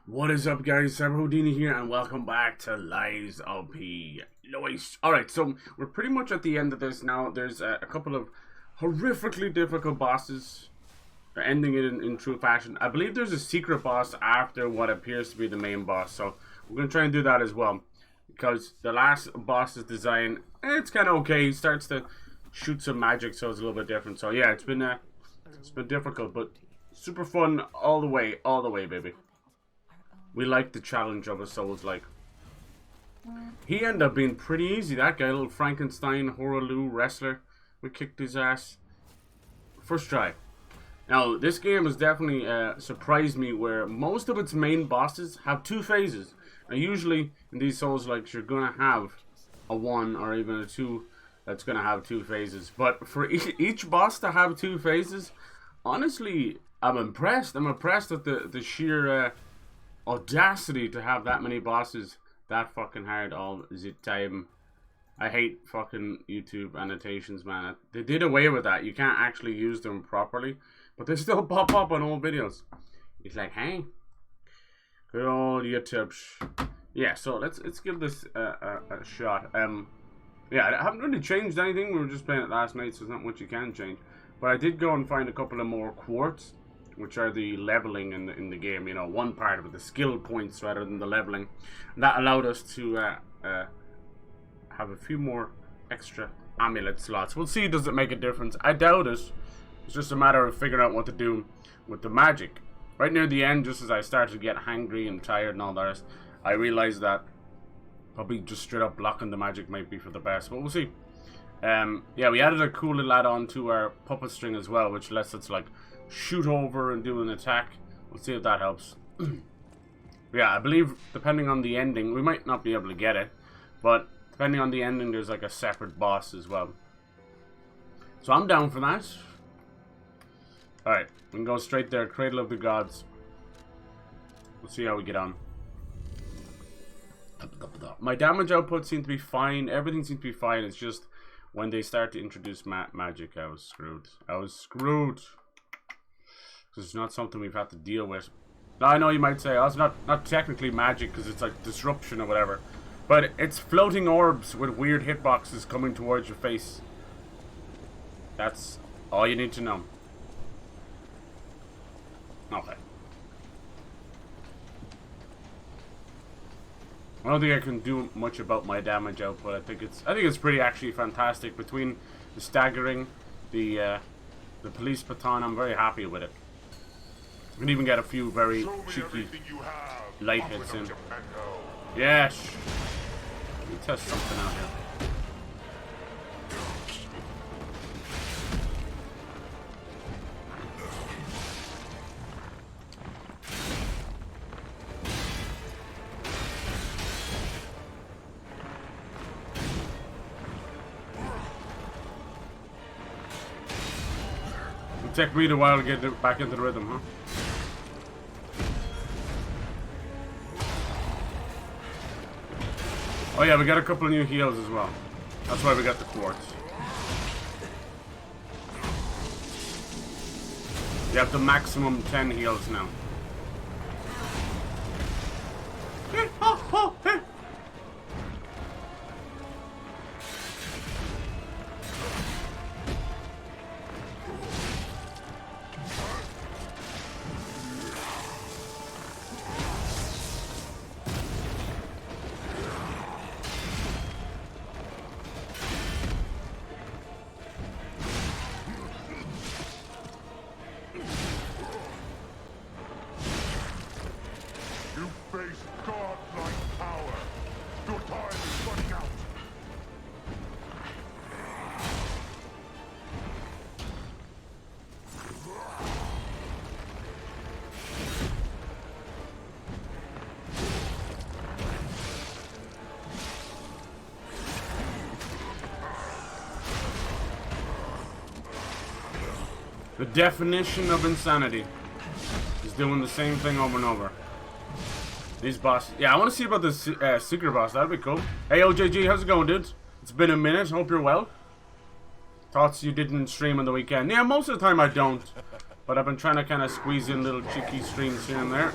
What is up, guys? Sam Houdini here, and welcome back to Lies of P. Noise. Alright, so we're pretty much at the end of this now. There's a couple of horrifically difficult bosses. They're ending it in true fashion. I believe there's a secret boss after what appears to be the main boss, so we're going to try and do that as well. Because the last boss's design, it's kind of okay. He starts to shoot some magic, so it's a little bit different. So yeah, it's been difficult, but super fun all the way, baby. We like the challenge of a Souls-like. He ended up being pretty easy, that guy, little Frankenstein, Horaloo wrestler. We kicked his ass. First try. Now, this game has definitely surprised me where most of its main bosses have two phases. Now, usually in these Souls-likes, you're going to have a 1 or even a 2 that's going to have two phases. But for each boss to have two phases, honestly, I'm impressed. I'm impressed at the sheer... audacity to have that many bosses that fucking hard all the time. I hate fucking YouTube annotations, man. They did away with that. You can't actually use them properly, but they still pop up on old videos. It's like, hey, good old YouTube. Yeah, so let's give this a shot. Yeah, I haven't really changed anything. We were just playing it last night, so there's not much you can change. But I did go and find a couple of more quartz, which are the leveling in the game, you know, one part of it, the skill points rather than the leveling. And that allowed us to have a few more extra amulet slots. We'll see, does it make a difference? I doubt it. It's just a matter of figuring out what to do with the magic. Right near the end, just as I started to get hangry and tired and all the rest, I realized that probably just straight up blocking the magic might be for the best, but we'll see. Yeah, we added a cool little add-on to our puppet string as well, which lets us like shoot over and do an attack. We'll see if that helps. Yeah, I believe depending on the ending, we might not be able to get it, but depending on the ending, there's like a separate boss as well. So I'm down for that. Alright, we can go straight there. Cradle of the Gods. We'll see how we get on. My damage output seemed to be fine. Everything seemed to be fine. It's just when they start to introduce magic, I was screwed. I was screwed. It's not something we've had to deal with. Now, I know you might say, oh, it's not technically magic because it's like disruption or whatever. But it's floating orbs with weird hitboxes coming towards your face. That's all you need to know. Okay. I don't think I can do much about my damage output. I think it's pretty actually fantastic. Between the staggering, the police baton, I'm very happy with it. You can even get a few very cheeky light hits in. Yes! Let me test something out here. It'll take me a while to get back into the rhythm, huh? Oh yeah, we got a couple of new heals as well. That's why we got the quartz. You have the maximum 10 heals now. The definition of insanity is doing the same thing over and over. These bosses. Yeah, I want to see about this secret boss. That'd be cool. Hey, OJG, how's it going, dude? It's been a minute. Hope you're well. Thoughts you didn't stream on the weekend. Yeah, most of the time I don't. But I've been trying to kind of squeeze in little cheeky streams here and there.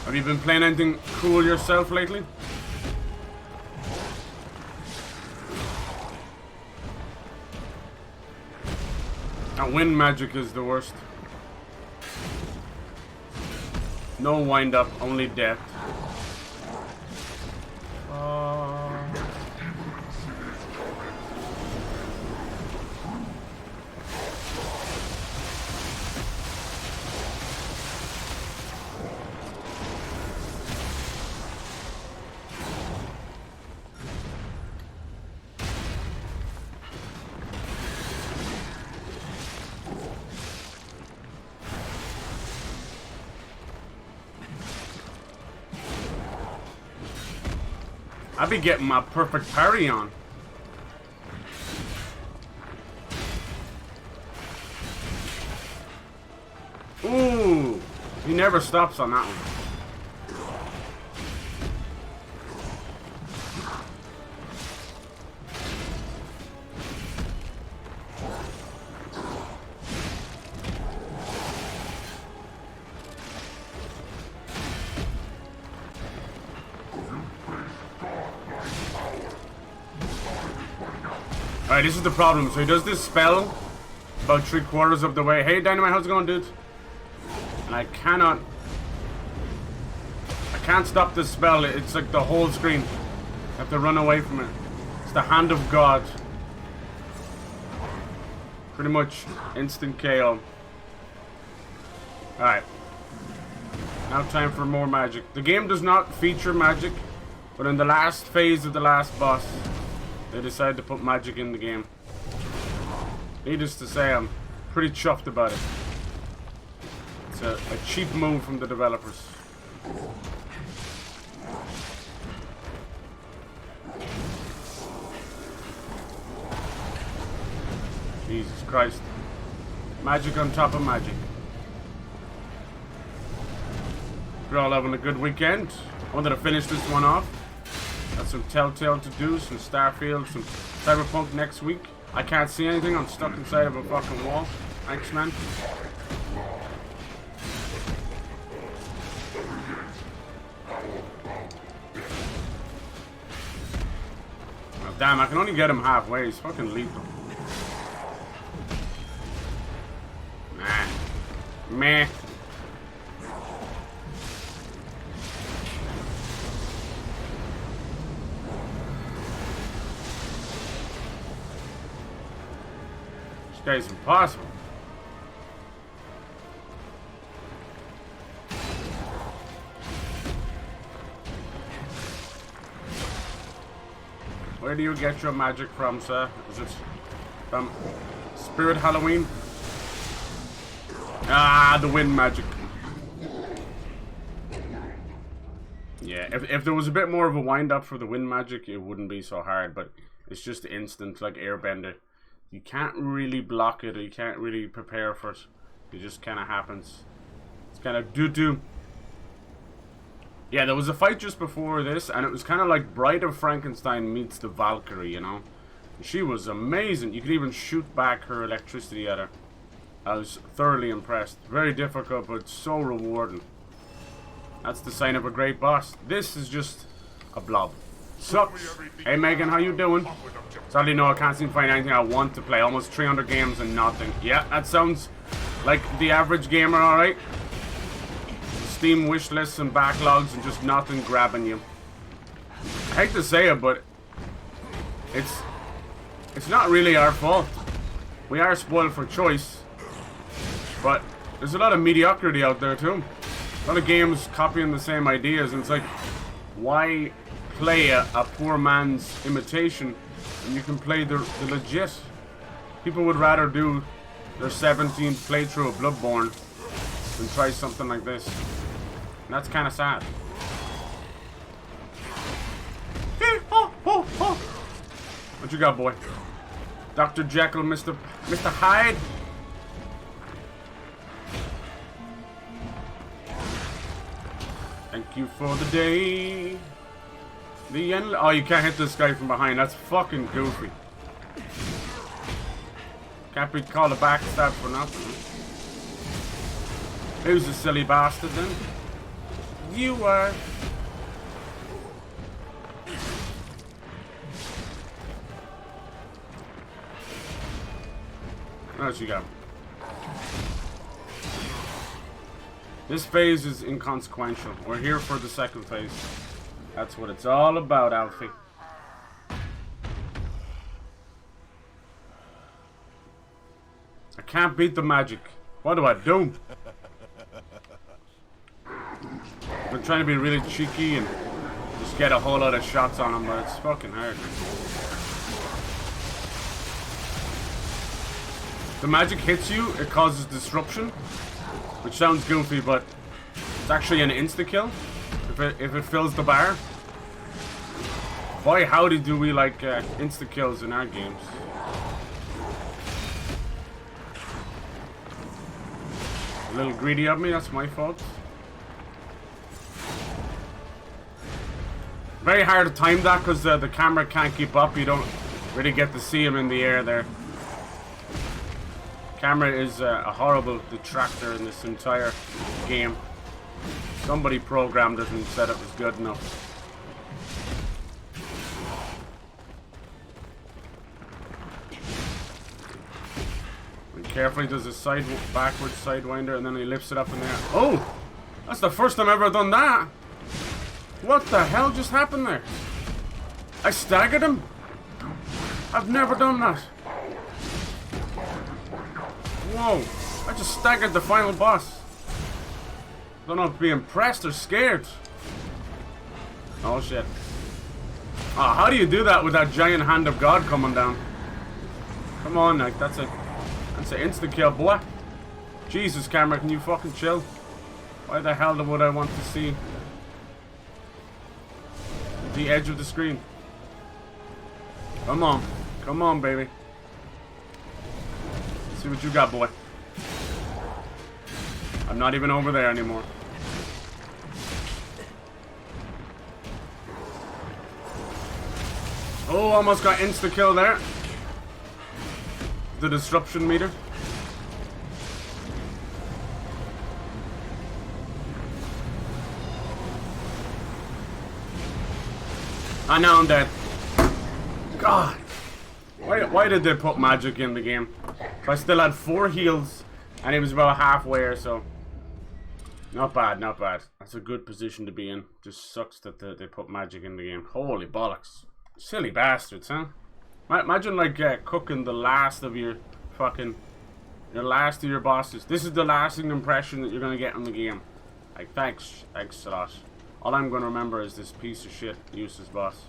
Have you been playing anything cool yourself lately? That wind magic is the worst. No wind up, only death. I'll be getting my perfect parry on. Ooh, he never stops on that one. Alright, this is the problem. So he does this spell about 3/4 of the way. Hey, Dynamite, how's it going, dude? And I can't stop this spell. It's like the whole screen. I have to run away from it. It's the hand of God. Pretty much instant KO. Alright. Now time for more magic. The game does not feature magic, but in the last phase of the last boss, they decided to put magic in the game. Needless to say, I'm pretty chuffed about it. It's a cheap move from the developers. Jesus Christ. Magic on top of magic. We're all having a good weekend. I wanted to finish this one off. Got some Telltale to do, some Starfield, some Cyberpunk next week. I can't see anything, I'm stuck inside of a fucking wall. Thanks, man. Oh, damn, I can only get him halfway. He's fucking lethal. Nah. Meh. This guy's impossible. Where do you get your magic from, sir? Is it from Spirit Halloween? Ah, the wind magic. Yeah, if there was a bit more of a wind up for the wind magic, it wouldn't be so hard, but it's just instant, like Airbender. You can't really block it, or you can't really prepare for it. It just kind of happens. It's kind of doo-doo. Yeah, there was a fight just before this, and it was kind of like Bride of Frankenstein meets the Valkyrie, you know? She was amazing. You could even shoot back her electricity at her. I was thoroughly impressed. Very difficult, but so rewarding. That's the sign of a great boss. This is just a blob. Sucks. Hey Megan, how you doing? Sadly, no, I can't seem to find anything I want to play. Almost 300 games and nothing. Yeah, that sounds like the average gamer, alright? Steam wish lists and backlogs and just nothing grabbing you. I hate to say it, but it's not really our fault. We are spoiled for choice. But there's a lot of mediocrity out there too. A lot of games copying the same ideas, and it's like, why play a poor man's imitation when you can play the legit? People would rather do their 17th playthrough of Bloodborne than try something like this. And that's kind of sad. What you got, boy? Dr. Jekyll, Mr. Hyde? Thank you for the day. Oh, you can't hit this guy from behind. That's fucking goofy. Can't be called a backstab for nothing. Who's the silly bastard then? You were. What else you got? This phase is inconsequential. We're here for the second phase. That's what it's all about, Alfie. I can't beat the magic. What do I do? I'm trying to be really cheeky and just get a whole lot of shots on him, but it's fucking hard. The magic hits you, it causes disruption, which sounds goofy, but it's actually an insta-kill if it fills the bar. Boy, howdy do we like insta-kills in our games. A little greedy of me, that's my fault. Very hard to time that because the camera can't keep up. You don't really get to see him in the air there. Camera is a horrible detractor in this entire game. Somebody programmed it and said it was good enough. And carefully does a backwards sidewinder and then he lifts it up in the air. Oh! That's the first time I've ever done that! What the hell just happened there? I staggered him? I've never done that. Whoa, I just staggered the final boss. Don't know if to be impressed or scared. Oh shit. Oh, how do you do that with that giant hand of God coming down? Come on, like that's an insta-kill, boy. Jesus, camera, can you fucking chill? Why the hell would I want to see the edge of the screen? Come on, baby. See what you got, boy. I'm not even over there anymore. Oh, almost got insta-kill there. The disruption meter. I know I'm dead. God. Why did they put magic in the game? I still had 4 heals, and it was about halfway or so. Not bad, not bad. That's a good position to be in. Just sucks that they put magic in the game. Holy bollocks. Silly bastards, huh? Imagine like cooking the last of your fucking... your last of your bosses. This is the lasting impression that you're going to get on the game. Like, thanks a lot. All I'm going to remember is this piece of shit, useless boss.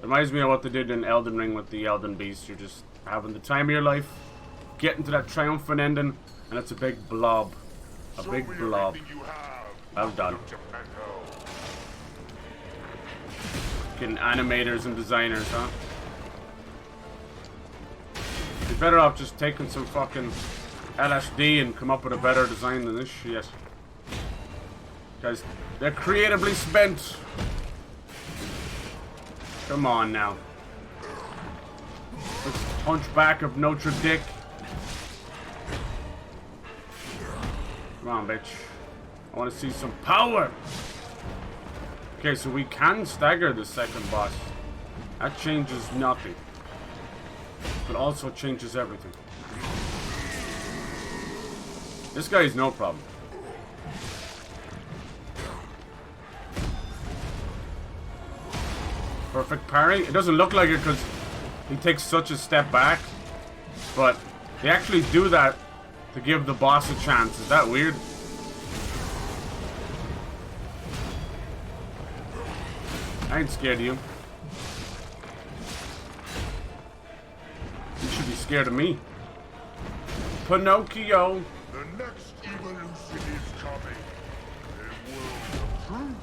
Reminds me of what they did in Elden Ring with the Elden Beast. You're just having the time of your life, getting to that triumphant ending, and it's a big blob. A big blob. Well done. Fucking animators and designers, huh? You're better off just taking some fucking LSD and come up with a better design than this shit. Guys, they're creatively spent. Come on now. Let's hunchback of Notre Dick. Come on, bitch. I want to see some power. Okay, so we can stagger the second boss. That changes nothing. But also changes everything. This guy is no problem. Perfect parry. It doesn't look like it because he takes such a step back. But they actually do that to give the boss a chance. Is that weird? I ain't scared of you. You should be scared of me. Pinocchio. The next evolution is coming. A world of truth,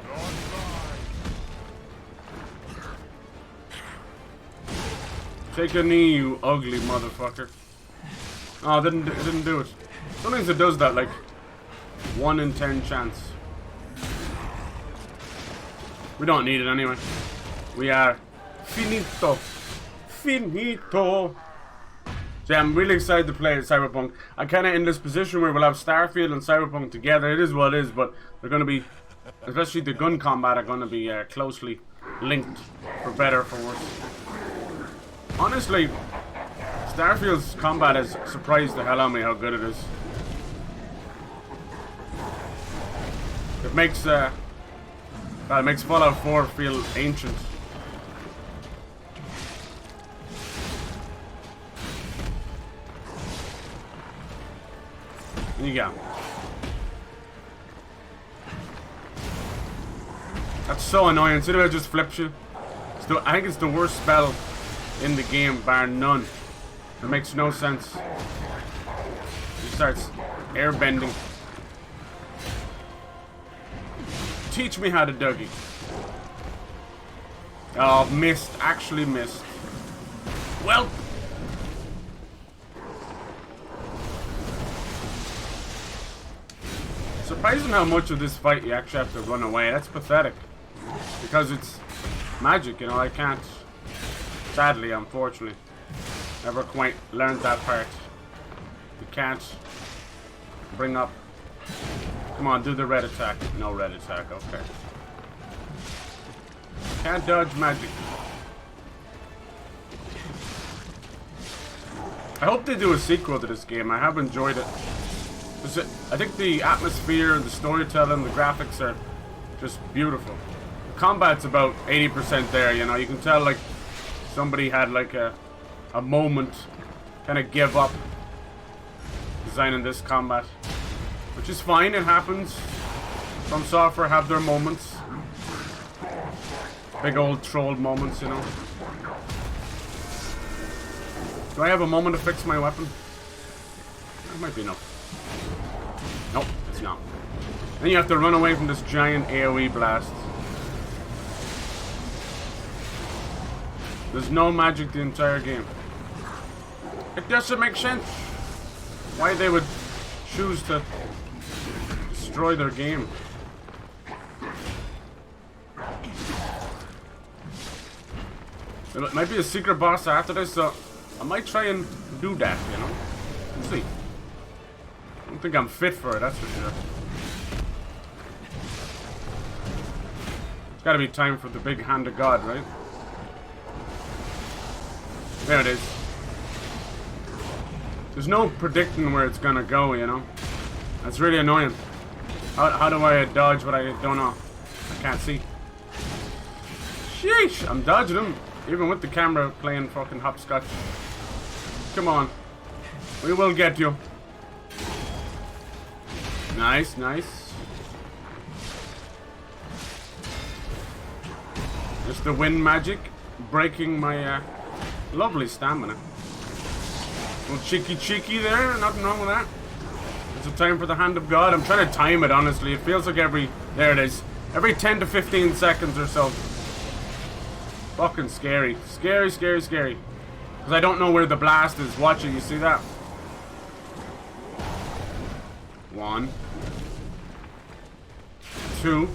not lies. Take a knee, you ugly motherfucker. Oh, it didn't do it. Sometimes it does that, like 1 in 10 chance. We don't need it anyway. We are finito. Finito. So yeah, I'm really excited to play Cyberpunk. I'm kind of in this position where we'll have Starfield and Cyberpunk together. It is what it is, but they're going to be, especially the gun combat, are going to be closely linked, for better or for worse. Honestly, Starfield's combat has surprised the hell out of me how good it is. It makes Fallout 4 feel ancient. There you go. That's so annoying. See the way it just flips you? I think it's the worst spell in the game, bar none. It makes no sense. He starts airbending. Teach me how to Dougie. Oh, missed. Actually missed. Well. Surprising how much of this fight you actually have to run away. That's pathetic. Because it's magic, you know. I can't. Sadly, unfortunately. Never quite learned that part. You can't bring up. Come on, do the red attack. No red attack, okay. Can't dodge magic. I hope they do a sequel to this game. I have enjoyed it. I think the atmosphere, the storytelling, the graphics are just beautiful. The combat's about 80% there, you know. You can tell, like, somebody had, like, a moment, kind of give up designing this combat. Which is fine, it happens. Some software have their moments. Big old troll moments, you know. Do I have a moment to fix my weapon? That might be enough. Nope, it's not. Then you have to run away from this giant AoE blast. There's no magic the entire game. It doesn't make sense why they would choose to destroy their game. It might be a secret boss after this, so I might try and do that, you know. We'll see. I don't think I'm fit for it, that's for sure. It's gotta be time for the big hand of God, right? There it is. There's no predicting where it's gonna go, you know. That's really annoying. How do I dodge what I don't know? I can't see. Sheesh! I'm dodging him, even with the camera playing fucking hopscotch. Come on. We will get you. Nice, nice. Just the wind magic breaking my lovely stamina. A little cheeky there, nothing wrong with that. It's a time for the hand of God. I'm trying to time it, honestly. It feels like there it is. Every 10 to 15 seconds or so. Fucking scary. Scary, scary, scary. Because I don't know where the blast is. Watch it, you see that? 1, 2,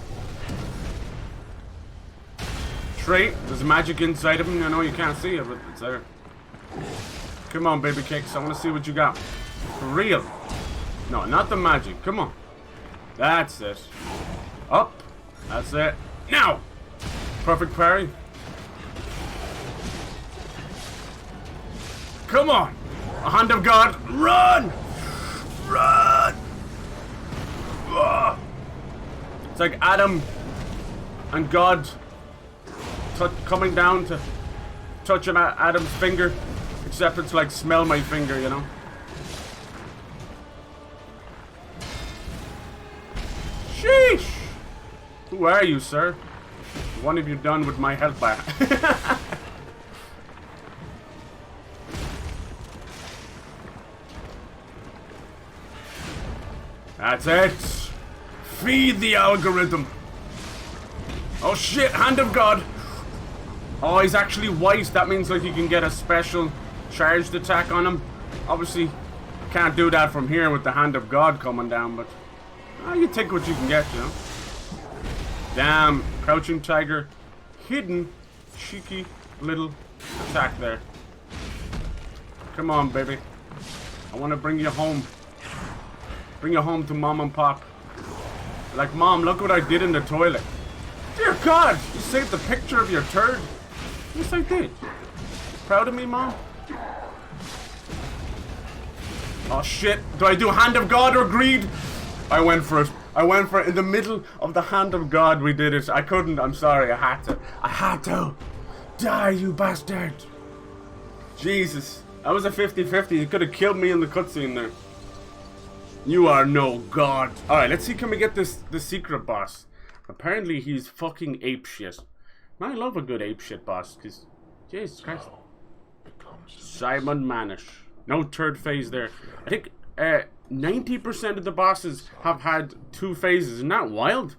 3. There's magic inside of him. I know you can't see it, but it's there. Come on, baby cakes. I want to see what you got. For real. No, not the magic. Come on. That's it. Up. That's it. Now! Perfect parry. Come on! A hand of God. Run! Run! Ugh. It's like Adam and God coming down to touch Adam's finger. Except it's like smell my finger, you know? Sheesh! Who are you, sir? What have you done with my health bar? That's it. Feed the algorithm. Oh shit, hand of God. Oh, he's actually white. That means like you can get a special charged attack on him. Obviously, can't do that from here with the hand of God coming down, but you take what you can get, you know. Damn, crouching tiger, hidden, cheeky little attack there. Come on, baby. I want to bring you home. Bring you home to mom and pop. Like, mom, look what I did in the toilet. Dear God, you saved the picture of your turd. Yes, I did. Proud of me, mom? Oh shit, do I do hand of God or greed? I went for it. I went for it in the middle of the hand of God. We did it. I couldn't. I'm sorry. I had to. I had to. Die, you bastard. Jesus. That was a 50-50. He could have killed me in the cutscene there. You are no god. Alright, let's see. Can we get this secret boss? Apparently he's fucking apeshit. I love a good apeshit boss. Because, Jesus Christ. Simon Manish. No third phase there. I think 90% of the bosses have had 2 phases. Isn't that wild?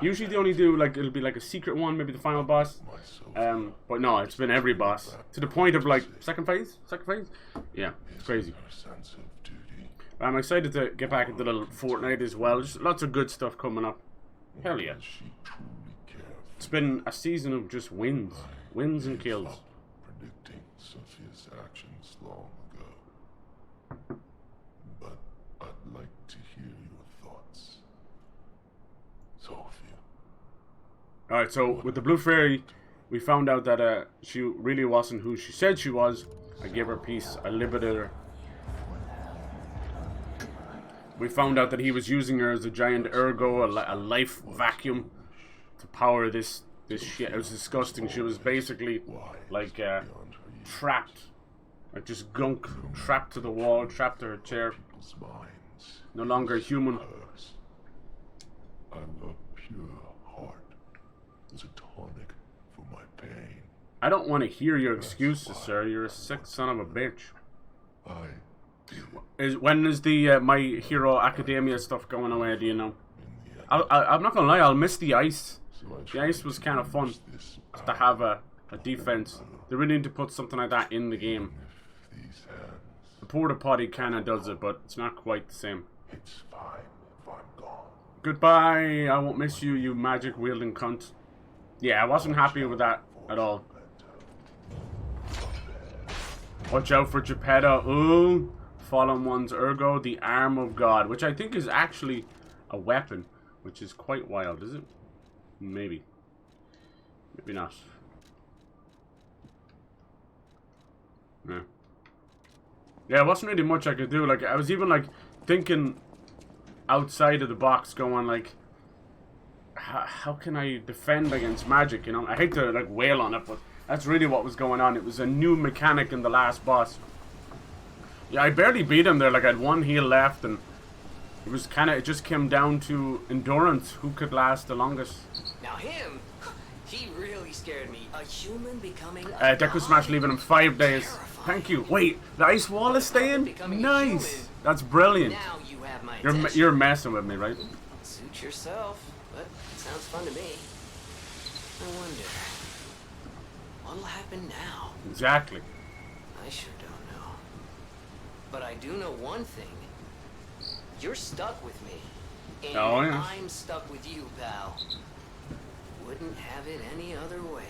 Usually they only do, like, it'll be like a secret one, maybe the final boss. But no, it's been every boss. To the point of, like, second phase? Yeah, it's crazy. I'm excited to get back into little Fortnite as well. Just lots of good stuff coming up. Hell yeah. It's been a season of just wins. Wins and kills. Predicting Sophia's actions long ago. But I'd like to hear your thoughts. Sophia. Alright, so with the Blue Fairy, we found out that she really wasn't who she said she was. I gave her peace. I limited her. We found out that he was using her as a giant ergo, a life vacuum, to power this shit. It was disgusting. She was basically like trapped, like just gunk, trapped to the wall, trapped to her chair. No longer human. I'm a pure heart. It's a tonic for my pain. I don't want to hear your excuses, sir. You're a sick son of a bitch. When is the My Hero Academia stuff going away? Do you know? I'm not gonna lie. I'll miss the ice. The ice was kind of fun to have a defense. They really need to put something like that in the game. The porta potty kind of does it, but it's not quite the same. It's fine if I'm gone. Goodbye. I won't miss you, you magic wielding cunt. Yeah, I wasn't happy with that at all. Watch out for Geppetto. Ooh. Fallen one's ergo, the arm of God, which I think is actually a weapon, which is quite wild, is it? Maybe. Maybe not. Yeah. Yeah, it wasn't really much I could do. Like, I was even, like, thinking outside of the box, going, like, how can I defend against magic, you know? I hate to, like, wail on it, but that's really what was going on. It was a new mechanic in the last boss. Yeah, I barely beat him there. Like, I had 1 heal left, and it was kind of, it just came down to endurance. Who could last the longest? Now him, he really scared me. A human becoming Deku Smash leaving him 5 days. Thank you. Wait, the ice wall is staying? Nice. That's brilliant. Now you have my You're messing with me, right? Suit yourself, but it sounds fun to me. I wonder, what'll happen now? Exactly. I sure don't know. But I do know one thing. You're stuck with me. And Oh, yeah. I'm stuck with you, pal. Wouldn't have it any other way.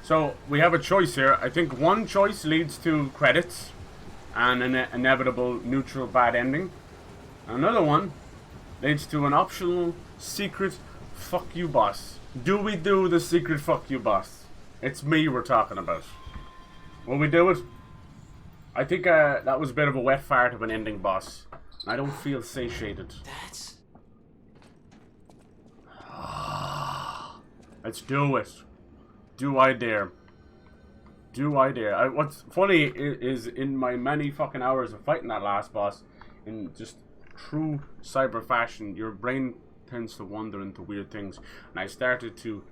So, we have a choice here. I think one choice leads to credits and an inevitable neutral bad ending. Another one leads to an optional secret fuck you boss. Do we do the secret fuck you boss? It's me we're talking about. Will we do it? I think that was a bit of a wet fart of an ending boss. I don't feel satiated. That's... Let's do it. Do I dare? Do I dare? What's funny is in my many fucking hours of fighting that last boss, in just true cyber fashion, your brain tends to wander into weird things. And I started to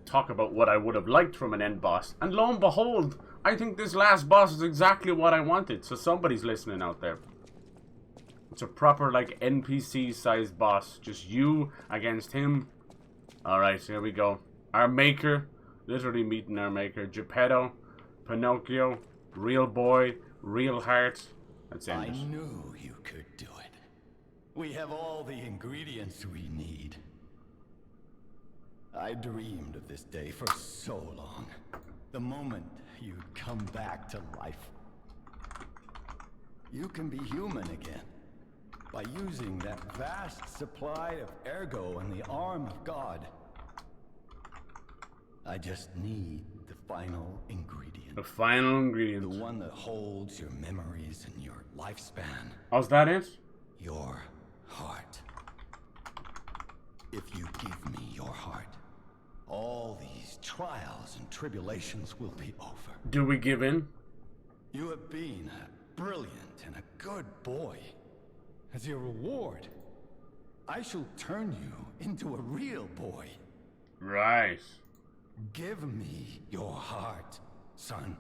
talk about what I would have liked from an end boss. And lo and behold, I think this last boss is exactly what I wanted. So somebody's listening out there. It's a proper, like, NPC-sized boss. Just you against him. Alright, here we go. Our maker. Literally meeting our maker. Geppetto. Pinocchio. Real boy. Real heart. Let's end I it. knew you could do it. We have all the ingredients we need. I dreamed of this day for so long. The moment you'd come back to life. You can be human again by using that vast supply of ergo in the arm of God. I just need the final ingredient. The final ingredient. The one that holds your memories and your lifespan. How's that it? Your heart. If you give me your heart, all these trials and tribulations will be over. Do we give in? You have been a brilliant and a good boy. As your reward, I shall turn you into a real boy. Right. Give me your heart, son.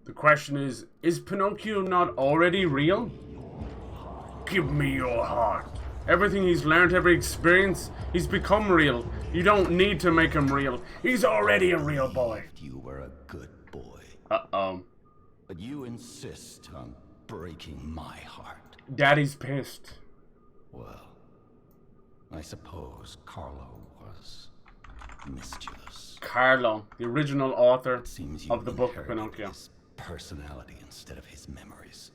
The question is Pinocchio not already real? Give me your heart. Everything he's learned, every experience, he's become real. You don't need to make him real. He's already a real boy. You were a good boy. Uh-oh. But you insist on breaking my heart. Daddy's pissed. Well, I suppose Carlo was mischievous. Carlo, the original author Seems you of the book of inherited Pinocchio. his personality instead of his memories.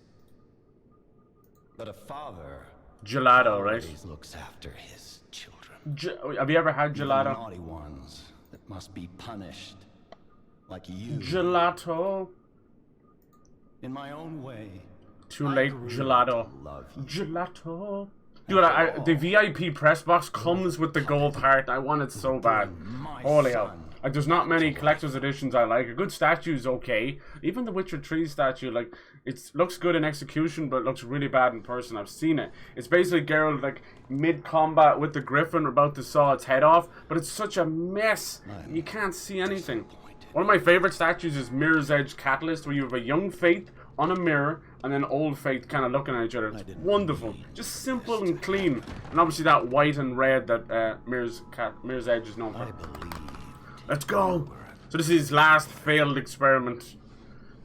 But a father Gelato, right? always looks after his children. Have you ever had Even gelato? naughty ones that must be punished, like you. Gelato. In my own way. Too I late, grew gelato. to love you. Gelato. Dude, the VIP press box comes with the gold heart. I want it so bad. Holy hell. Like, there's not many collector's editions I like. A good statue is okay. Even the Witcher 3 statue, like, it looks good in execution, but it looks really bad in person. I've seen it. It's basically Geralt, like, mid-combat with the griffin about to saw its head off, but it's such a mess. You can't see anything. One of my favorite statues is Mirror's Edge Catalyst, where you have a young Faith on a mirror, and then old Faith kind of looking at each other. It's wonderful. Just simple and clean. And obviously that white and red that Mirror's Edge is known for. Let's go! So this is his last failed experiment.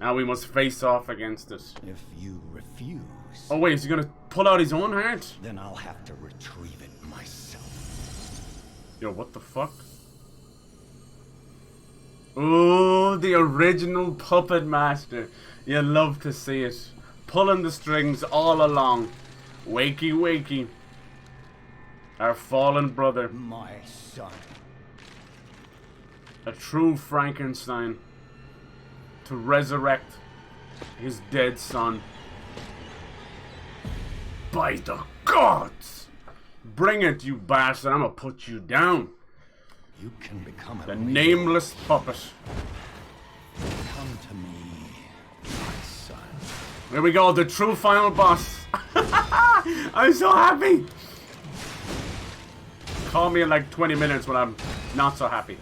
Now we must face off against it. If you refuse, Oh wait, is he gonna pull out his own heart? then I'll have to retrieve it myself. Yo, what the fuck? Oh, the original Puppet Master. You love to see it. Pulling the strings all along. Wakey, wakey. Our fallen brother. My son. A true Frankenstein. To resurrect his dead son. By the gods! Bring it, you bastard. I'm gonna put you down. You can become a The nameless puppet. Come to me, my son. Here we go, the true final boss. I'm so happy. Call me in like 20 minutes when I'm not so happy.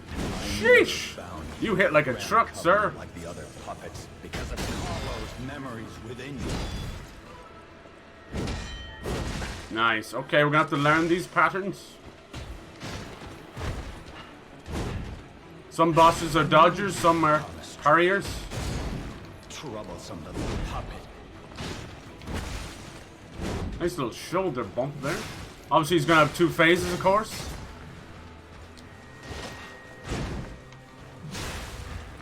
Sheesh. You hit like a truck, sir. Like the other puppets, because of Carlo's memories within you. Nice. Okay, we're gonna have to learn these patterns. Some bosses are dodgers, some are harriers. Troublesome little puppet. Nice little shoulder bump there. Obviously, he's gonna have two phases, of course.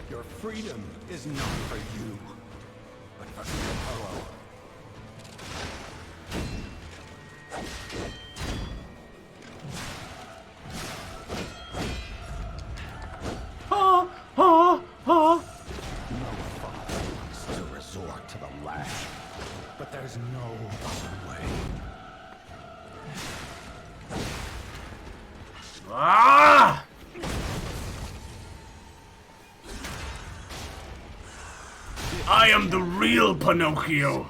Your freedom is not for you, but for Carlo. Ha ha ha. No father wants to resort to the lash, but there's no other way. Ah! I am the real Pinocchio.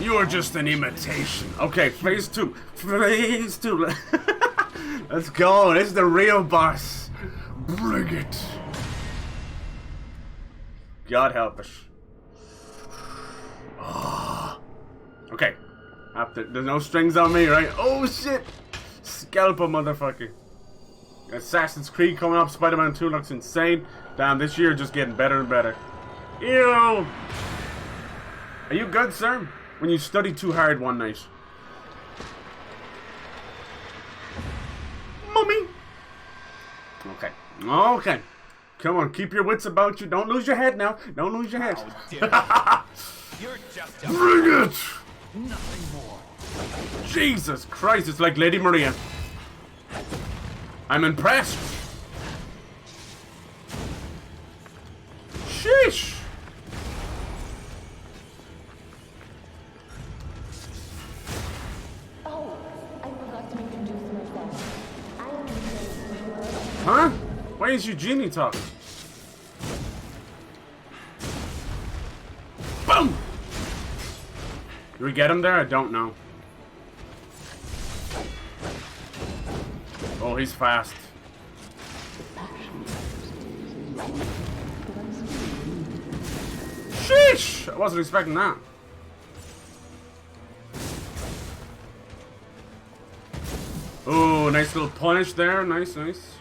You are just an imitation. Okay, phase two. Phase two. Let's go. This is the real boss. Bring it. God help us. Oh. Okay. There's no strings on me, right? Oh shit. Scalp a motherfucker. Assassin's Creed coming up. Spider-Man 2 looks insane. Damn, this year just getting better and better. Ew. Are you good, sir? When you study too hard one night. Mummy. Okay. Okay. Come on, keep your wits about you. Don't lose your head now. Don't lose your head. You're just a Bring it! nothing more. Jesus Christ, it's like Lady Maria. I'm impressed. Sheesh. Oh, I forgot to introduce myself. I am the Huh? Why is Eugenie talking? Boom! Did we get him there? I don't know. Oh, he's fast. Sheesh! I wasn't expecting that. Oh, nice little punish there. Nice, nice.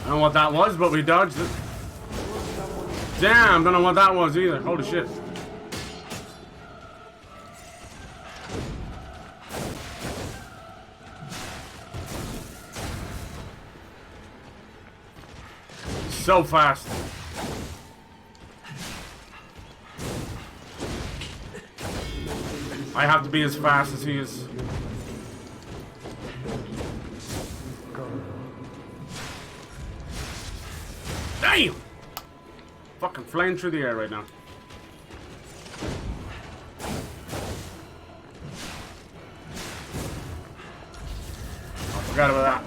I don't know what that was, but we dodged it. Damn, don't know what that was either. Holy shit. So fast. I have to be as fast as he is. Damn! Fucking flying through the air right now. I forgot about that.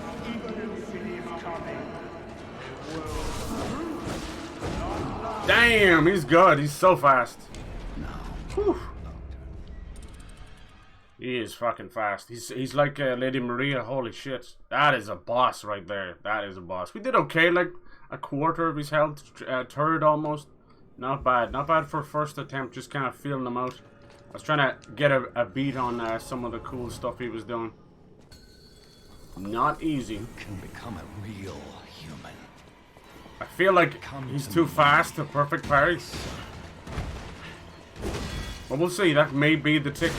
Damn, he's good. He's so fast. Whew. He is fucking fast. He's like Lady Maria. Holy shit. That is a boss right there. That is a boss. We did okay, like a quarter of his health, third almost. Not bad. Not bad for first attempt, just kind of feeling him out. I was trying to get a beat on some of the cool stuff he was doing. Not easy. You can become a real human. I feel like he's too fast to perfect parry. But we'll see. That may be the ticket.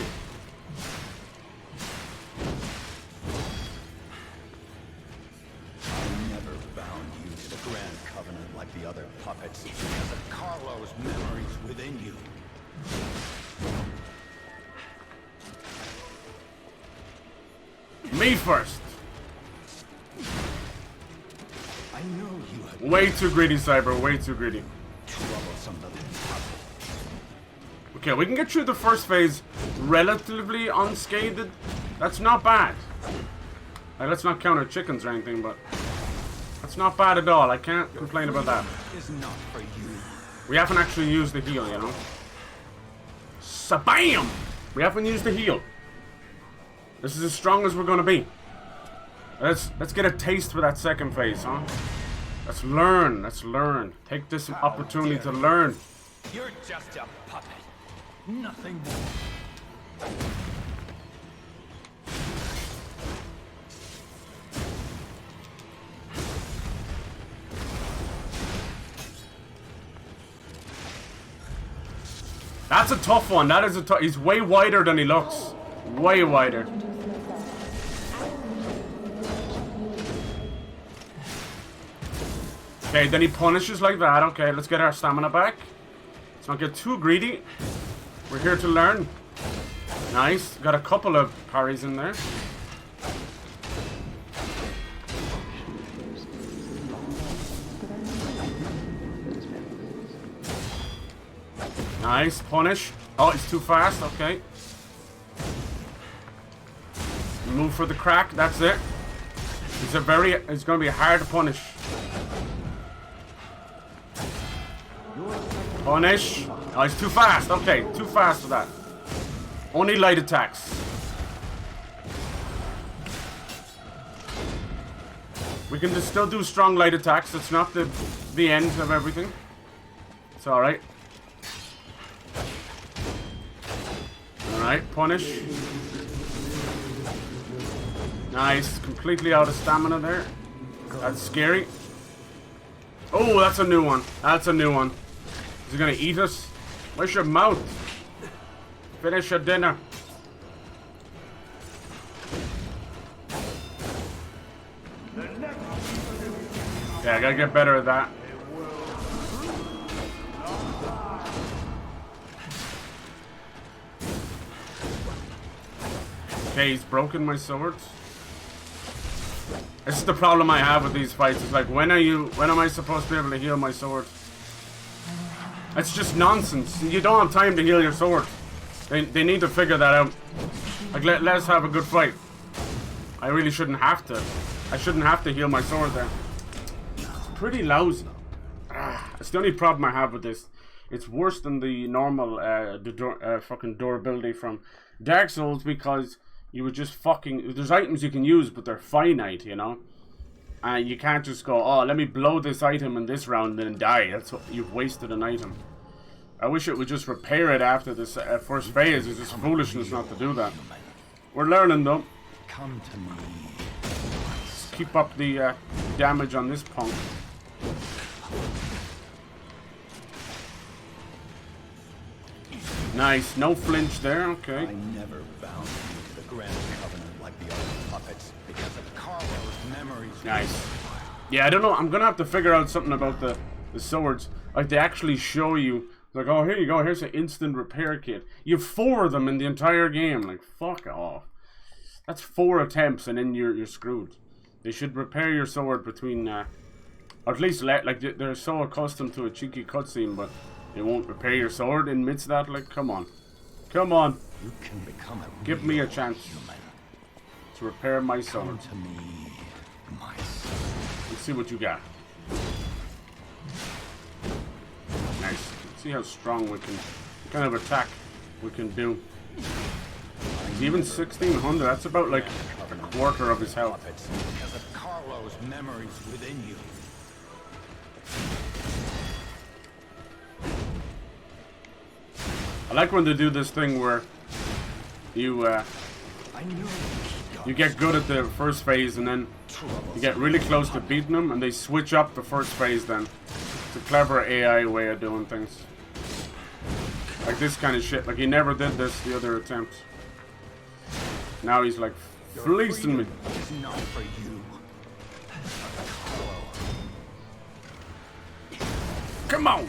I never bound you to the Grand Covenant like the other puppets because of Carlo's memories within you. Me first. I knew you had Way too greedy, Cyber. Way too greedy. troublesome little puppet. Okay, we can get through the first phase relatively unscathed. That's not bad. Like, let's not count our chickens or anything, but that's not bad at all. I can't complain about that. Is not for you. We haven't actually used the heal, you know. Sabam! We haven't used the heal. This is as strong as we're gonna be. Let's get a taste for that second phase, huh? Let's learn. Let's learn. Take this opportunity to learn. You're just a puppet. Nothing more. That's a tough one. That is a tough. He's way wider than he looks. Way wider. Okay, then he punishes like that. Okay, let's get our stamina back. Let's not get too greedy. We're here to learn. Nice. Got a couple of parries in there. Nice. Punish. Oh, it's too fast. Okay. Move for the crack. That's it. It's going to be hard to punish. Punish. Oh, he's too fast. Okay, too fast for that. Only light attacks. We can just still do strong light attacks. It's not the end of everything. It's alright. Alright, punish. Nice. Completely out of stamina there. That's scary. Oh, that's a new one. That's a new one. Is he gonna eat us? Where's your mouth? Finish your dinner. Yeah, I gotta get better at that. Okay, he's broken my swords. This is the problem I have with these fights. It's like, when am I supposed to be able to heal my sword? It's just nonsense. You don't have time to heal your sword. They need to figure that out. Like, let's have a good fight. I really shouldn't have to. I shouldn't have to heal my sword there. It's pretty lousy. It's the only problem I have with this. It's worse than the normal fucking durability from Dark Souls, because you would just fucking... There's items you can use, but they're finite, you know? And you can't just go, oh, let me blow this item in this round and then die. That's what, you've wasted an item. I wish it would just repair it after this first phase. It's just foolishness not to do that. We're learning, though. Come to me. Let's keep up the damage on this punk. Nice. No flinch there. Okay. I never bound you to the Grand Covenant like the other puppets because of Carlo's memories. Nice. Yeah, I don't know. I'm gonna have to figure out something about the swords. Like, they actually show you, like, oh, here you go. Here's an instant repair kit. You have 4 of them in the entire game. Like, fuck off. That's 4 attempts, and then you're screwed. They should repair your sword between, or at least like they're so accustomed to a cheeky cutscene, but they won't repair your sword in midst of that. Like, come on, come on. You can become a Give me a chance human. to repair my sword. Come to me, my son. Let's see what you got. Nice. Let's see how strong we can, what kind of attack we can do. Even 1600, that's about like a quarter of his health. Puppets because of Carlo's memories within you. I like when they do this thing where you get good at the first phase and then you get really close to beating them and they switch up the first phase then. It's a clever AI way of doing things. Like this kind of shit. Like, he never did this the other attempts. Now he's like fleecing me. It's not for you. Come on!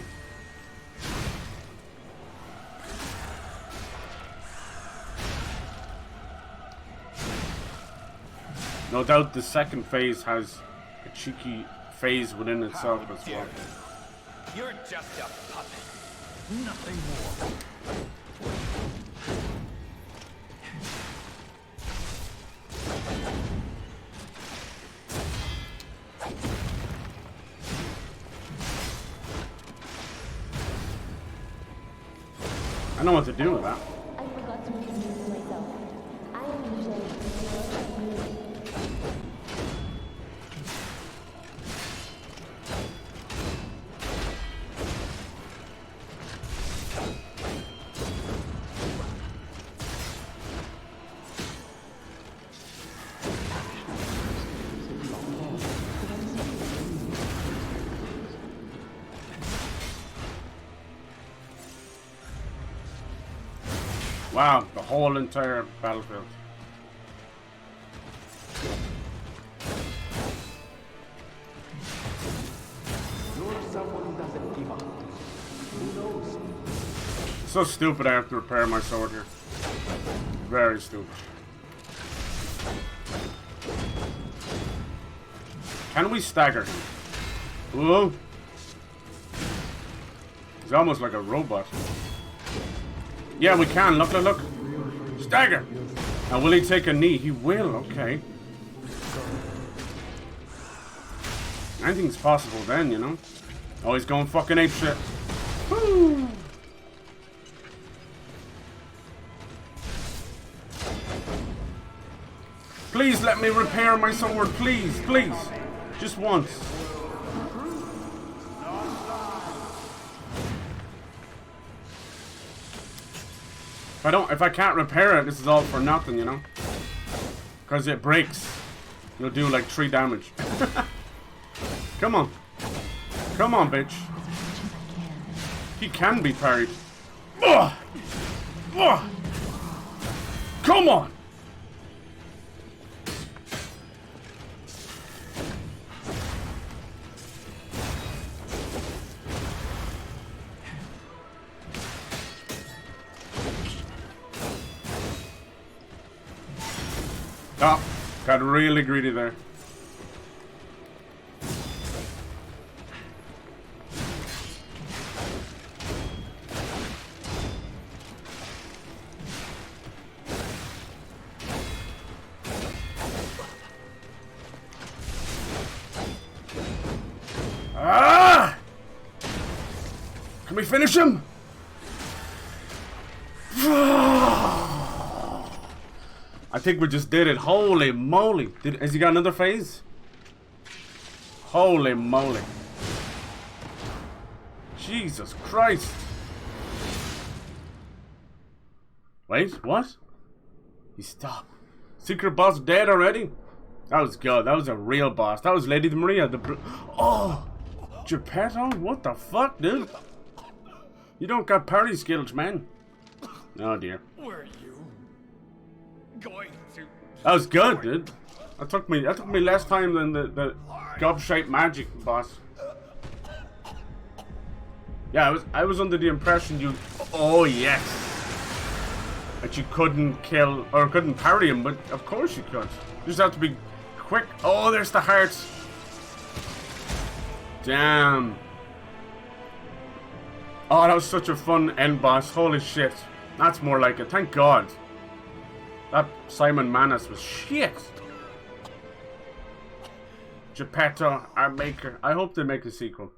No doubt the second phase has a cheeky phase within itself as well. You're just a puppet. Nothing more. I know what to do with that. I forgot to introduce myself. I am ashamed. Wow, the whole entire battlefield. So stupid I have to repair my sword here. Very stupid. Can we stagger him? Whoa. He's almost like a robot. Yeah, we can. Look, look, look. Stagger. Now, will he take a knee? He will. Okay. Anything's possible then, you know. Oh, he's going fucking apeshit. Woo! Please let me repair my sword. Please, please. Just once. If I can't repair it, this is all for nothing, you know? Because it breaks. You'll do like 3 damage. Come on. Come on, bitch. He can be parried. Ugh! Ugh! Come on! Oh, got really greedy there. Ah! Can we finish him? I think we just did it. Holy moly. Has he got another phase? Holy moly. Jesus Christ. Wait, what? He stopped. Secret boss dead already? That was good. That was a real boss. That was Lady Maria. Oh! Geppetto? What the fuck, dude? You don't got party skills, man. Oh dear. Were you going to? That was good, dude. That took me less time than the gob-shaped magic boss. Yeah, I was under the impression you. Oh yes. That you couldn't kill or couldn't parry him, but of course you could. You just have to be quick. Oh, there's the hearts. Damn. Oh, that was such a fun end boss. Holy shit. That's more like it. Thank God. That Simon Manus was shit. Geppetto, our maker. I hope they make a sequel.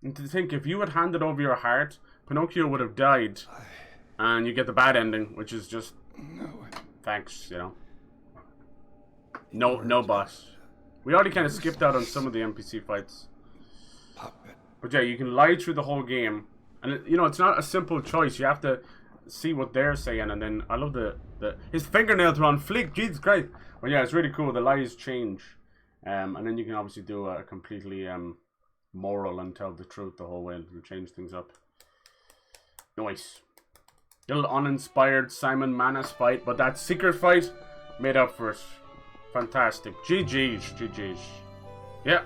And to think, if you had handed over your heart, Pinocchio would have died. And you get the bad ending, which is just... No. Thanks, you know. No boss. We already kind of skipped out on some of the NPC fights. Puppet. But yeah, you can lie through the whole game. And, it's not a simple choice. You have to see what they're saying. And then, I love his fingernails are on fleek. Jesus Christ. But yeah, it's really cool. The lies change. And then you can obviously do a completely moral and tell the truth the whole way. And change things up. Nice. Little uninspired Simon Manus fight. But that secret fight made up for it. Fantastic. GG's. Yeah.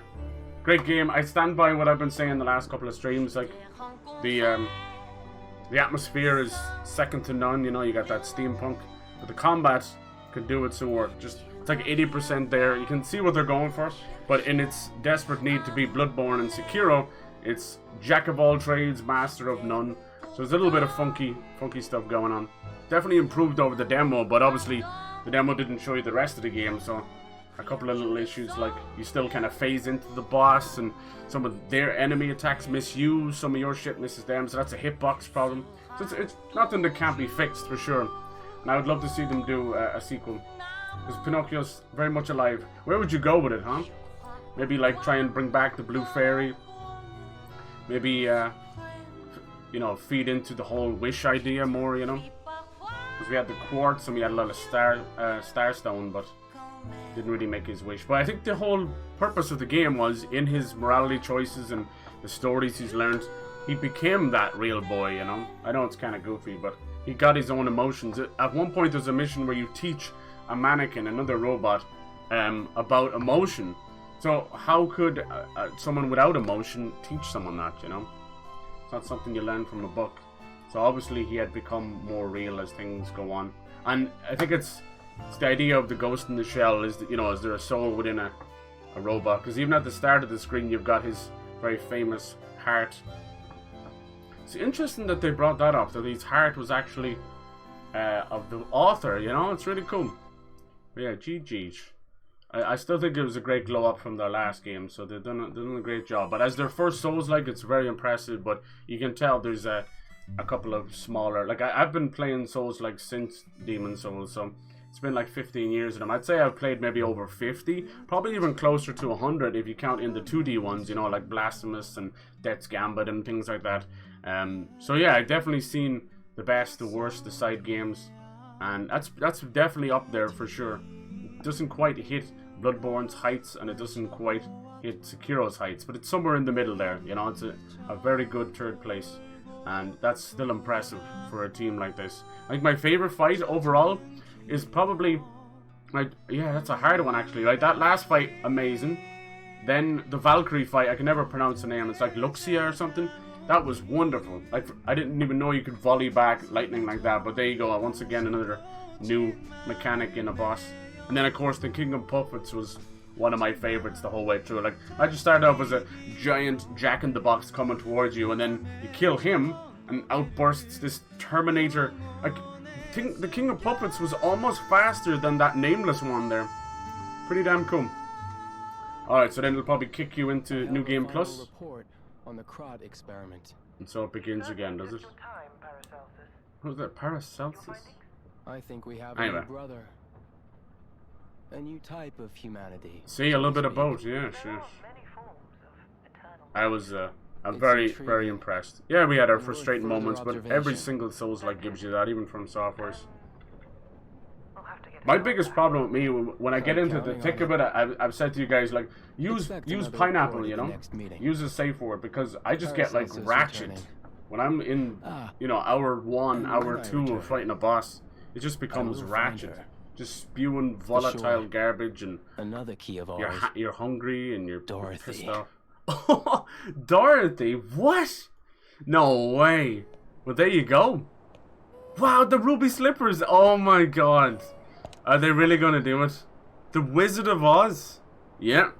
Great game. I stand by what I've been saying the last couple of streams. Like, the atmosphere is second to none. You got that steampunk. But the combat could do it some work. It's like 80% there. You can see what they're going for. But in its desperate need to be Bloodborne and Sekiro, it's jack of all trades, master of none. So there's a little bit of funky stuff going on. Definitely improved over the demo, but obviously the demo didn't show you the rest of the game, so a couple of little issues, like you still kind of phase into the boss and some of their enemy attacks miss you, some of your shit misses them, so that's a hitbox problem. So it's nothing that can't be fixed for sure. And I would love to see them do a sequel, because Pinocchio's very much alive. Where would you go with it, huh? Maybe like try and bring back the Blue Fairy. Maybe feed into the whole wish idea more, because we had the quartz and we had a lot of starstone, but didn't really make his wish. But I think the whole purpose of the game was, in his morality choices and the stories he's learned, he became that real boy, I know it's kind of goofy, but he got his own emotions. At one point there's a mission where you teach a mannequin, another robot, about emotion. So how could someone without emotion teach someone that, It's not something you learn from a book. So obviously he had become more real as things go on. And I think it's the idea of the ghost in the shell. Is that, is there a soul within a robot? Because even at the start of the screen you've got his very famous heart. It's interesting that they brought that up, that his heart was actually of the author, It's really cool. But yeah, GG's. I still think it was a great glow up from their last game, so they've done a great job. But as their first Souls-like, it's very impressive. But you can tell there's a couple of smaller. Like I've been playing Souls-like since Demon Souls, so it's been like 15 years of them. I'd say I've played maybe over 50, probably even closer to 100 if you count in the 2D ones, like Blasphemous and Death's Gambit and things like that. So yeah, I've definitely seen the best, the worst, the side games, and that's definitely up there for sure. It doesn't quite hit Bloodborne's heights, and it doesn't quite hit Sekiro's heights, but it's somewhere in the middle there. It's a very good third place, and that's still impressive for a team like this. I think my favorite fight overall is probably, that's a hard one actually. Like that last fight, amazing. Then the Valkyrie fight, I can never pronounce the name. It's like Luxia or something. That was wonderful. Like I didn't even know you could volley back lightning like that. But there you go. Once again, another new mechanic in a boss. And then of course the King of Puppets was one of my favorites the whole way through. Like, I just started off as a giant jack-in-the-box coming towards you, and then you kill him, and out bursts this Terminator. Like, the King of Puppets was almost faster than that Nameless one there. Pretty damn cool. Alright, so then it'll probably kick you into New Game Plus. Report on the Crod experiment. And so it begins again, does it? Who's that? Paracelsus? I think we have Anyway. a new brother. A new type of humanity. See, a little bit of both, yeah, sure. I was I'm very, very impressed. Yeah, we had our frustrating moments, but every single Souls-like gives you that, even from softwares. My biggest problem with me, when I get into the thick of it, I've said to you guys, like, use pineapple, you know? Use a safe word, because I just get, like, ratchet. When I'm in, you know, hour 1, hour 2 of fighting a boss, it just becomes ratchet. Just spewing volatile garbage, and another key of ours. You're hungry and you're Dorothy. pissed off. Oh, Dorothy? What? No way. Well, there you go. Wow, the ruby slippers. Oh my god. Are they really gonna do it? The Wizard of Oz? Yeah.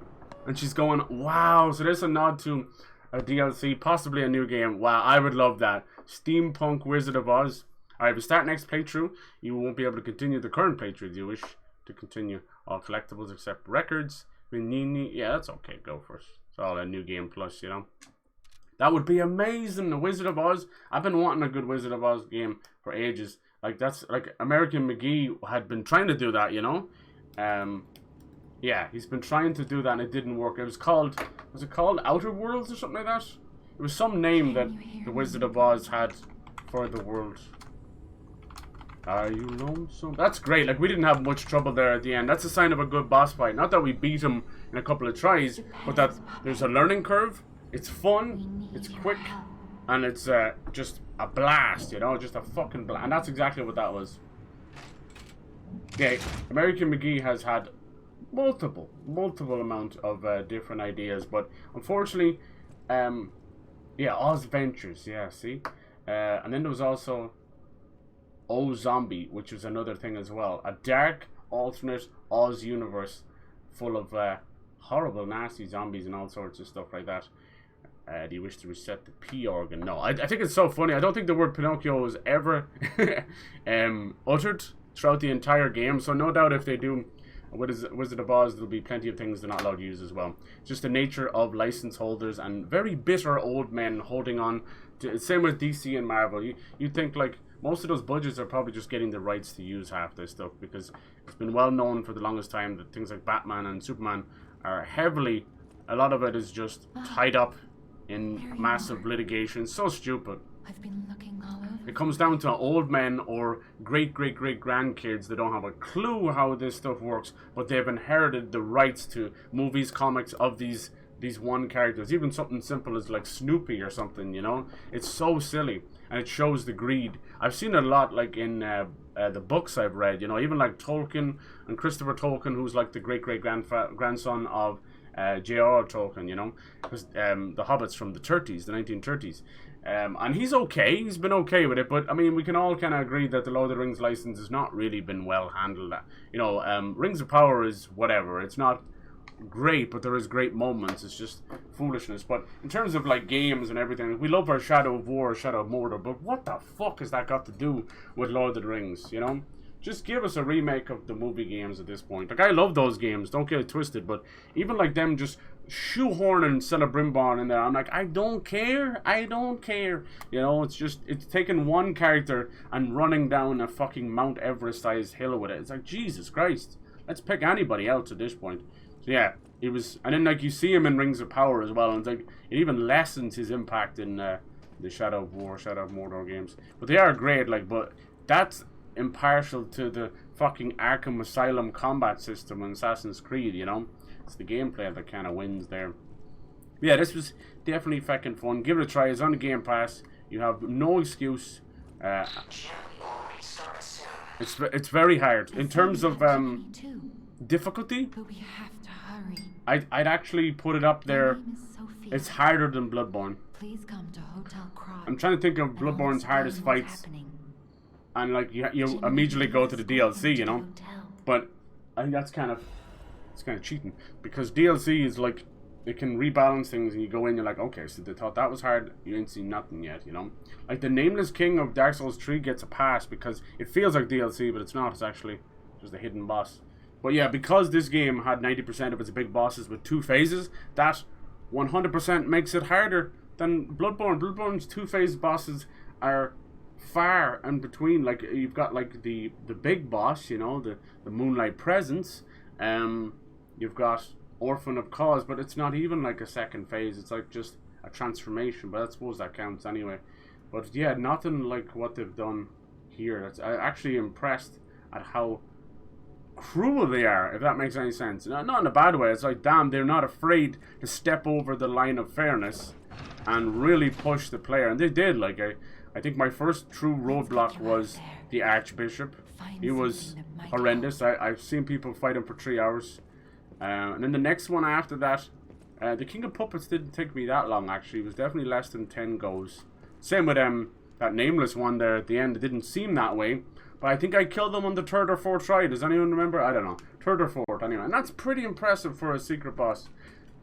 And she's going, wow. So there's a nod to a DLC, possibly a new game. Wow, I would love that. Steampunk Wizard of Oz. Alright, if you start next playthrough, you won't be able to continue the current playthrough if you wish to continue all collectibles except records. Yeah, that's okay, go for it. It's all a New Game Plus, you know. That would be amazing, the Wizard of Oz. I've been wanting a good Wizard of Oz game for ages. Like, that's, like, American McGee had been trying to do that, you know. Yeah, he's been trying to do that and it didn't work. It was it called Outer Worlds or something like that? It was some name that the Wizard of Oz had for the world. Are you lonesome? That's great. Like, we didn't have much trouble there at the end. That's a sign of a good boss fight. Not that we beat him in a couple of tries, but that there's a learning curve. It's fun, it's quick, and it's just a blast, you know? Just a fucking blast. And that's exactly what that was. Yeah, American McGee has had multiple amount of different ideas, but unfortunately, yeah, Oz Ventures, yeah, see? And then there was also Oh Zombie, which was another thing as well. A dark, alternate Oz universe full of horrible, nasty zombies and all sorts of stuff like that. Do you wish to reset the P organ? No, I think it's so funny. I don't think the word Pinocchio was ever uttered throughout the entire game, so no doubt if they do Wizard of Oz, there'll be plenty of things they're not allowed to use as well. Just the nature of license holders and very bitter old men holding on to, same with DC and Marvel. You'd think, like, most of those budgets are probably just getting the rights to use half this stuff, because it's been well known for the longest time that things like Batman and Superman are heavily, a lot of it is just tied up in massive litigation. So stupid. I've been looking all over. It comes down to old men or great grandkids that don't have a clue how this stuff works, but they've inherited the rights to movies, comics of these one characters. Even something simple as like Snoopy or something, you know? It's so silly, and it shows the greed. I've seen it a lot, like in the books I've read, you know, even like Tolkien and Christopher Tolkien, who's like the great-great-grandson of J.R.R. Tolkien, you know, because the Hobbit's from the 30s, the 1930s. And he's okay, he's been okay with it, but I mean, we can all kind of agree that the Lord of the Rings license has not really been well handled. You know, Rings of Power is whatever, it's not great, but there is great moments. It's just foolishness. But in terms of like games and everything, we love our Shadow of War, Shadow of Mordor, but what the fuck has that got to do with Lord of the Rings, you know? Just give us a remake of the movie games at this point. Like, I love those games, don't get it twisted, but even like them just shoehorning Celebrimbor in there, I'm like, I don't care. You know, it's just, it's taking one character and running down a fucking Mount Everest-sized hill with it. It's like, Jesus Christ, let's pick anybody else at this point. So yeah, it was, and then like you see him in Rings of Power as well, and it's like, it even lessens his impact in the Shadow of War, Shadow of Mordor games. But they are great, like, but that's impartial to the fucking Arkham Asylum combat system in Assassin's Creed, you know? It's the gameplay that kind of wins there. But yeah, this was definitely fucking fun. Give it a try. It's on the Game Pass. You have no excuse. It's very hard in terms of difficulty. But we have to hurry. I'd actually put it up there. It's harder than Bloodborne. Please come to Hotel Crod. I'm trying to think of Bloodborne's hardest fights, and like you immediately go to the DLC, you know. But I think that's kind of cheating, because DLC is like, it can rebalance things, and you go in, you're like, okay, so they thought that was hard, you ain't seen nothing yet, you know? Like, the Nameless King of Dark Souls 3 gets a pass, because it feels like DLC, but it's not, it's actually just a hidden boss. But yeah, because this game had 90% of its big bosses with 2 phases, that 100% makes it harder than Bloodborne. Bloodborne's 2-phase bosses are far in between. Like, you've got, like, the big boss, you know, the Moonlight Presence, you've got Orphan of Cause, but it's not even like a second phase. It's like just a transformation, but I suppose that counts anyway. But yeah, nothing like what they've done here. I'm actually impressed at how cruel they are, if that makes any sense. Not in a bad way. It's like, damn, they're not afraid to step over the line of fairness and really push the player. And they did. Like, I think my first true roadblock was the Archbishop. He was horrendous. I've seen people fight him for 3 hours. And then the next one after that, the King of Puppets didn't take me that long, actually. It was definitely less than 10 goes. Same with that Nameless one there at the end. It didn't seem that way. But I think I killed them on the 3rd or 4th try. Does anyone remember? I don't know. 3rd or 4th, anyway. And that's pretty impressive for a secret boss.